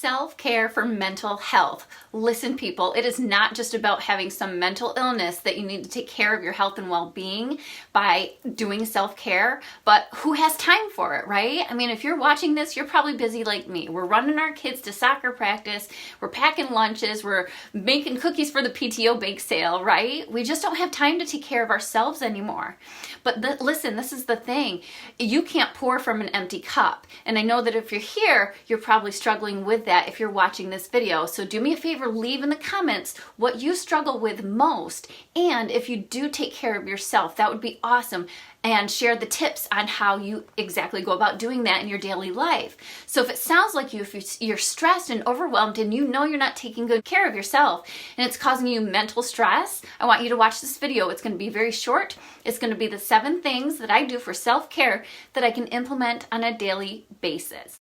Self-care for mental health. Listen, people, it is not just about having some mental illness that you need to take care of your health and well-being by doing self-care, but who has time for it, right? I mean, if you're watching this, you're probably busy like me. We're running our kids to soccer practice, we're packing lunches, we're making cookies for the PTO bake sale, right? We just don't have time to take care of ourselves anymore. But listen, this is the thing. You can't pour from an empty cup. And I know that if you're here, you're probably struggling with that if you're watching this video. So do me a favor, leave in the comments what you struggle with most. And if you do take care of yourself, that would be awesome. And share the tips on how you exactly go about doing that in your daily life. So if it sounds like if you're stressed and overwhelmed and you know you're not taking good care of yourself and it's causing you mental stress, I want you to watch this video. It's going to be very short. It's going to be the 7 things that I do for self-care that I can implement on a daily basis.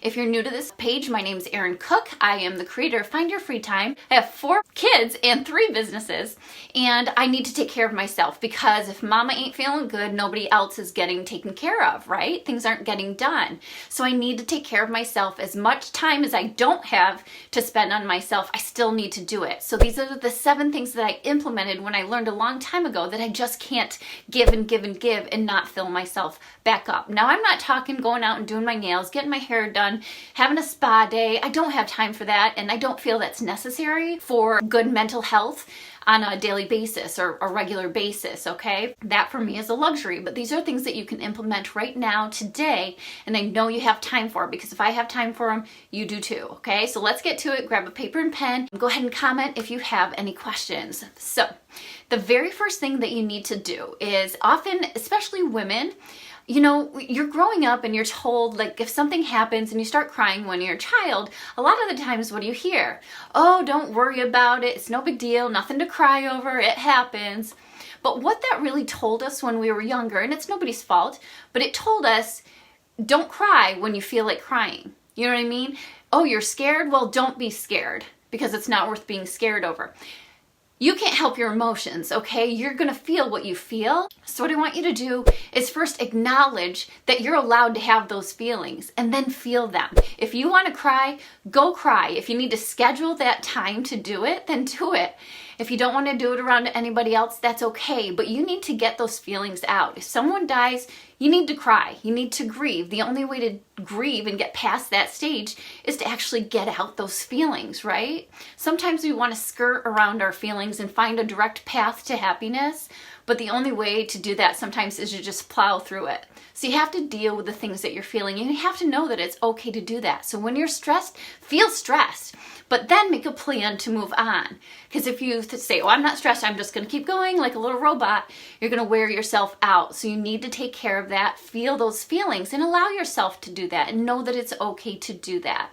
If you're new to this page, my name is Erin Cook. I am the creator of Find Your Free Time. I have 4 kids and 3 businesses, and I need to take care of myself because if mama ain't feeling good, nobody else is getting taken care of, right? Things aren't getting done. So I need to take care of myself. As much time as I don't have to spend on myself, I still need to do it. So these are the 7 things that I implemented when I learned a long time ago that I just can't give and give and give and not fill myself back up. Now, I'm not talking going out and doing my nails, getting my hair done, having a spa day. I don't have time for that, and I don't feel that's necessary for good mental health on a daily basis or a regular basis, okay? That for me is a luxury, but these are things that you can implement right now, today, and I know you have time for, because if I have time for them, you do too, okay? So let's get to it. Grab a paper and pen. Go ahead and comment if you have any questions. So the very first thing that you need to do is often, especially women, you know, you're growing up and you're told, like, if something happens and you start crying when you're a child, a lot of the times what do you hear? Oh, don't worry about it. It's no big deal. Nothing to cry over. It happens. But what that really told us when we were younger, and it's nobody's fault, but it told us, don't cry when you feel like crying. You know what I mean? Oh, you're scared? Well, don't be scared because it's not worth being scared over. You can't help your emotions, okay? You're gonna feel what you feel. So what I want you to do is first acknowledge that you're allowed to have those feelings and then feel them. If you wanna cry, go cry. If you need to schedule that time to do it, then do it. If you don't wanna do it around anybody else, that's okay, but you need to get those feelings out. If someone dies, you need to cry. You need to grieve. The only way to grieve and get past that stage is to actually get out those feelings, right? Sometimes we want to skirt around our feelings and find a direct path to happiness, but the only way to do that sometimes is to just plow through it. So you have to deal with the things that you're feeling, and you have to know that it's okay to do that. So when you're stressed, feel stressed, but then make a plan to move on. Because if you say, oh, I'm not stressed, I'm just going to keep going like a little robot, you're going to wear yourself out. So you need to take care of that, feel those feelings, and allow yourself to do that, and know that it's okay to do that.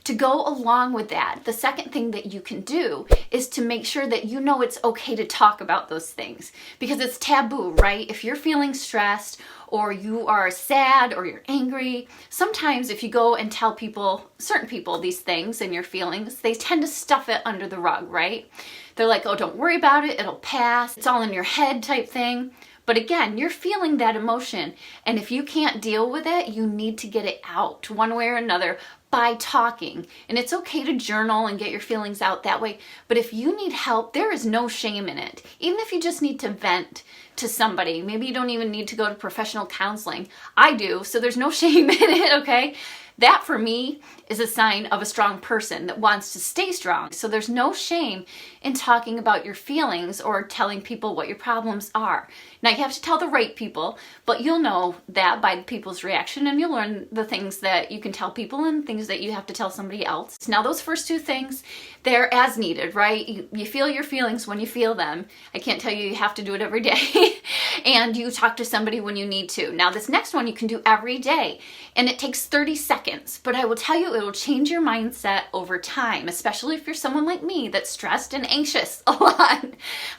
To go along with that, the second thing that you can do is to make sure that you know it's okay to talk about those things, because it's taboo, right? If you're feeling stressed or you are sad or you're angry, sometimes if you go and tell people, certain people, these things and your feelings, they tend to stuff it under the rug, right? They're like, oh, don't worry about it, it'll pass, it's all in your head type thing. But again, you're feeling that emotion, and if you can't deal with it, you need to get it out one way or another by talking. And it's okay to journal and get your feelings out that way, but if you need help, there is no shame in it. Even if you just need to vent to somebody, maybe you don't even need to go to professional counseling. I do, so there's no shame in it, okay? That for me is a sign of a strong person that wants to stay strong. So there's no shame in talking about your feelings or telling people what your problems are. Now you have to tell the right people, but you'll know that by people's reaction, and you'll learn the things that you can tell people and things that you have to tell somebody else. Now those first 2 things, they're as needed, right? You feel your feelings when you feel them. I can't tell you have to do it every day. And you talk to somebody when you need to. Now this next one you can do every day, and it takes 30 seconds, but I will tell you it will change your mindset over time, especially if you're someone like me that's stressed and anxious a lot.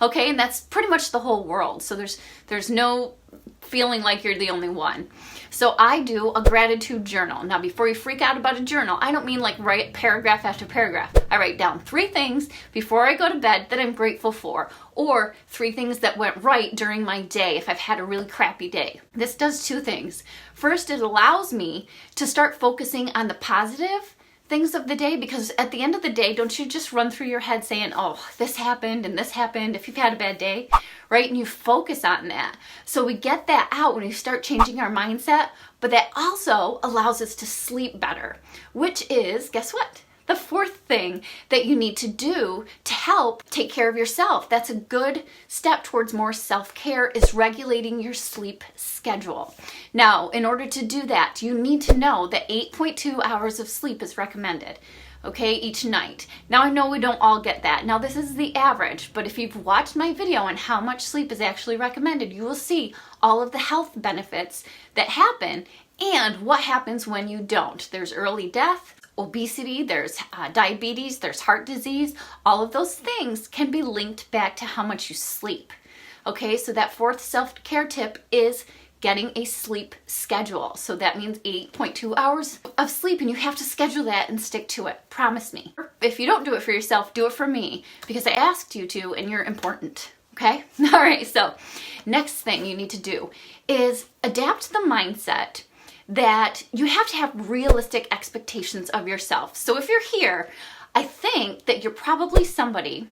Okay, and that's pretty much the whole world. So there's no feeling like you're the only one. So I do a gratitude journal. Now, before you freak out about a journal, I don't mean like write paragraph after paragraph. I write down 3 things before I go to bed that I'm grateful for, or 3 things that went right during my day if I've had a really crappy day. This does 2 things. First, it allows me to start focusing on the positive things of the day, because at the end of the day, don't you just run through your head saying, oh, this happened and this happened if you've had a bad day, right? And you focus on that. So we get that out when we start changing our mindset, but that also allows us to sleep better, which is, guess what? The 4th thing that you need to do to help take care of yourself. That's a good step towards more self-care, is regulating your sleep schedule. Now, in order to do that, you need to know that 8.2 hours of sleep is recommended, okay, each night. Now, I know we don't all get that. Now, this is the average, but if you've watched my video on how much sleep is actually recommended, you will see all of the health benefits that happen and what happens when you don't. There's early death, obesity, there's diabetes, there's heart disease. All of those things can be linked back to how much you sleep. Okay, so that 4th self-care tip is getting a sleep schedule. So that means 8.2 hours of sleep, and you have to schedule that and stick to it. Promise me. If you don't do it for yourself, do it for me, because I asked you to and you're important. Okay? All right, so next thing you need to do is adapt the mindset that you have to have realistic expectations of yourself. So if you're here, I think that you're probably somebody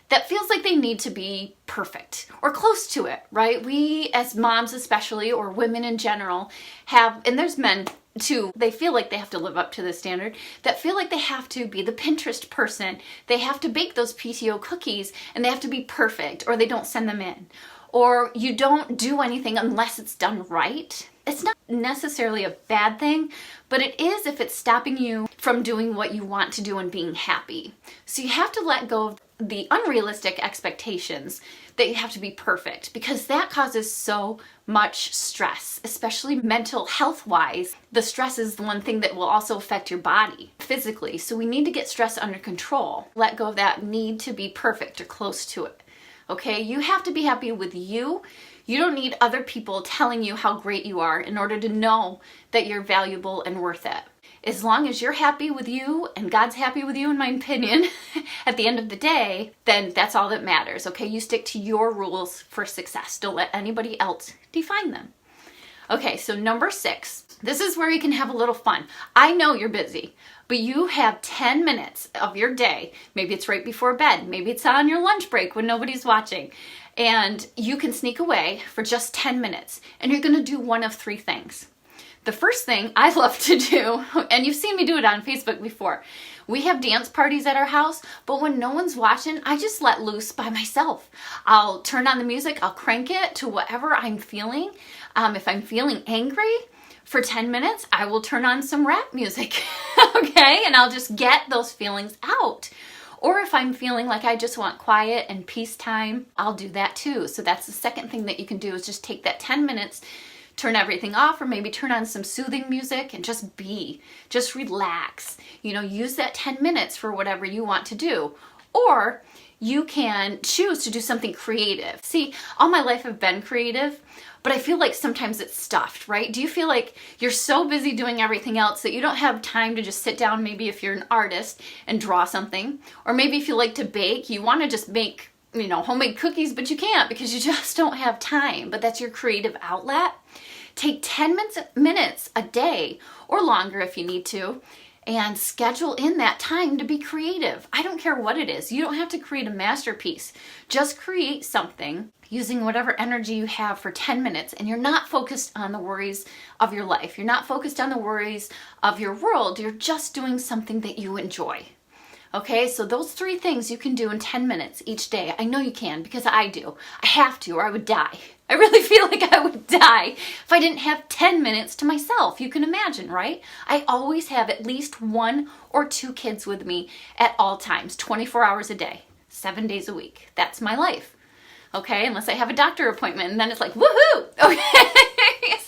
that feels like they need to be perfect or close to it, right? We as moms especially, or women in general, have, and there's men too, they feel like they have to live up to the standard, that feel like they have to be the Pinterest person, they have to bake those PTO cookies, and they have to be perfect, or they don't send them in. Or you don't do anything unless it's done right. It's not necessarily a bad thing, but it is if it's stopping you from doing what you want to do and being happy. So you have to let go of the unrealistic expectations that you have to be perfect, because that causes so much stress, especially mental health wise. The stress is the one thing that will also affect your body physically. So we need to get stress under control. Let go of that need to be perfect or close to it. Okay, you have to be happy with you. You don't need other people telling you how great you are in order to know that you're valuable and worth it. As long as you're happy with you and God's happy with you, in my opinion, at the end of the day, then that's all that matters. Okay, you stick to your rules for success. Don't let anybody else define them. Okay, so number 6, this is where you can have a little fun. I know you're busy, but you have 10 minutes of your day. Maybe it's right before bed. Maybe it's on your lunch break when nobody's watching. And you can sneak away for just 10 minutes. And you're going to do one of 3 things. The first thing I love to do, and you've seen me do it on Facebook before, we have dance parties at our house, but when no one's watching, I just let loose by myself. I'll turn on the music, I'll crank it to whatever I'm feeling. If I'm feeling angry, for 10 minutes, I will turn on some rap music, okay? And I'll just get those feelings out. Or if I'm feeling like I just want quiet and peace time, I'll do that too. So that's the second thing that you can do, is just take that 10 minutes, turn everything off, or maybe turn on some soothing music and just be, just relax. Use that 10 minutes for whatever you want to do. Or you can choose to do something creative. See, all my life I've been creative, but I feel like sometimes it's stuffed, right? Do you feel like you're so busy doing everything else that you don't have time to just sit down, maybe if you're an artist, and draw something? Or maybe if you like to bake, you want to just make, homemade cookies, but you can't because you just don't have time, but that's your creative outlet. Take 10 minutes a day, or longer if you need to, and schedule in that time to be creative. I don't care what it is. You don't have to create a masterpiece. Just create something using whatever energy you have for 10 minutes, and you're not focused on the worries of your life. You're not focused on the worries of your world. You're just doing something that you enjoy. Okay, so those 3 things you can do in 10 minutes each day. I know you can, because I do. I have to, or I would die. I really feel like I would die if I didn't have 10 minutes to myself. You can imagine, right? I always have at least 1 or 2 kids with me at all times, 24 hours a day, 7 days a week. That's my life. Okay, unless I have a doctor appointment, and then it's like, woohoo! Okay,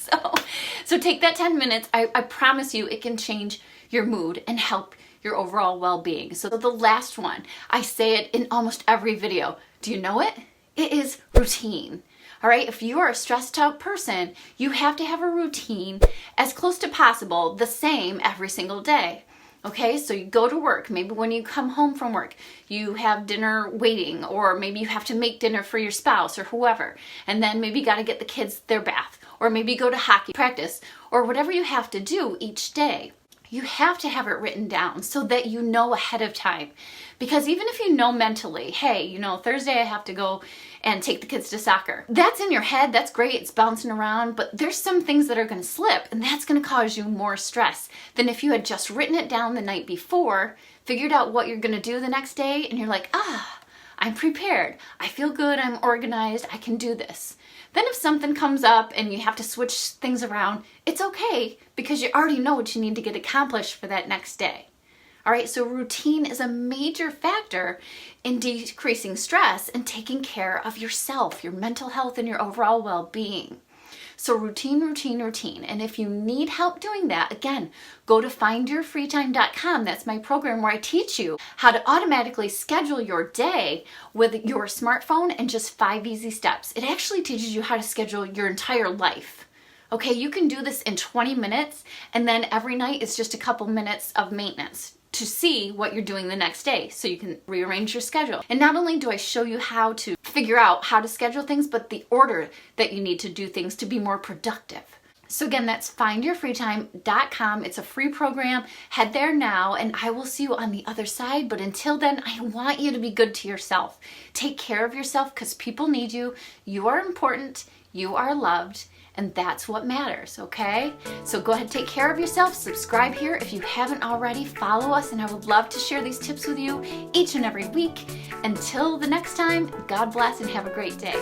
so take that 10 minutes. I promise you it can change your mood and help your overall well-being. So the last one, I say it in almost every video. Do you know it? It is routine. All right, if you are a stressed out person, you have to have a routine as close to possible, the same every single day. Okay, so you go to work, maybe when you come home from work, you have dinner waiting, or maybe you have to make dinner for your spouse or whoever, and then maybe you got to get the kids their bath, or maybe go to hockey practice, or whatever you have to do each day. You have to have it written down so that you know ahead of time. Because even if you know mentally, hey, Thursday I have to go and take the kids to soccer. That's in your head, that's great, it's bouncing around, but there's some things that are going to slip, and that's going to cause you more stress than if you had just written it down the night before, figured out what you're going to do the next day, and you're like, I'm prepared, I feel good, I'm organized, I can do this. Then if something comes up and you have to switch things around, it's okay because you already know what you need to get accomplished for that next day. All right, so routine is a major factor in decreasing stress and taking care of yourself, your mental health, and your overall well-being. So routine. And if you need help doing that, again, go to findyourfreetime.com. That's my program where I teach you how to automatically schedule your day with your smartphone in just 5 easy steps. It actually teaches you how to schedule your entire life. Okay, you can do this in 20 minutes, and then every night it's just a couple minutes of maintenance to see what you're doing the next day so you can rearrange your schedule. And not only do I show you how to figure out how to schedule things, but the order that you need to do things to be more productive. So again, that's findyourfreetime.com. It's a free program. Head there now and I will see you on the other side. But until then, I want you to be good to yourself. Take care of yourself because people need you. You are important. You are loved. And that's what matters, okay? So go ahead, take care of yourself. Subscribe here if you haven't already. Follow us, and I would love to share these tips with you each and every week. Until the next time, God bless and have a great day.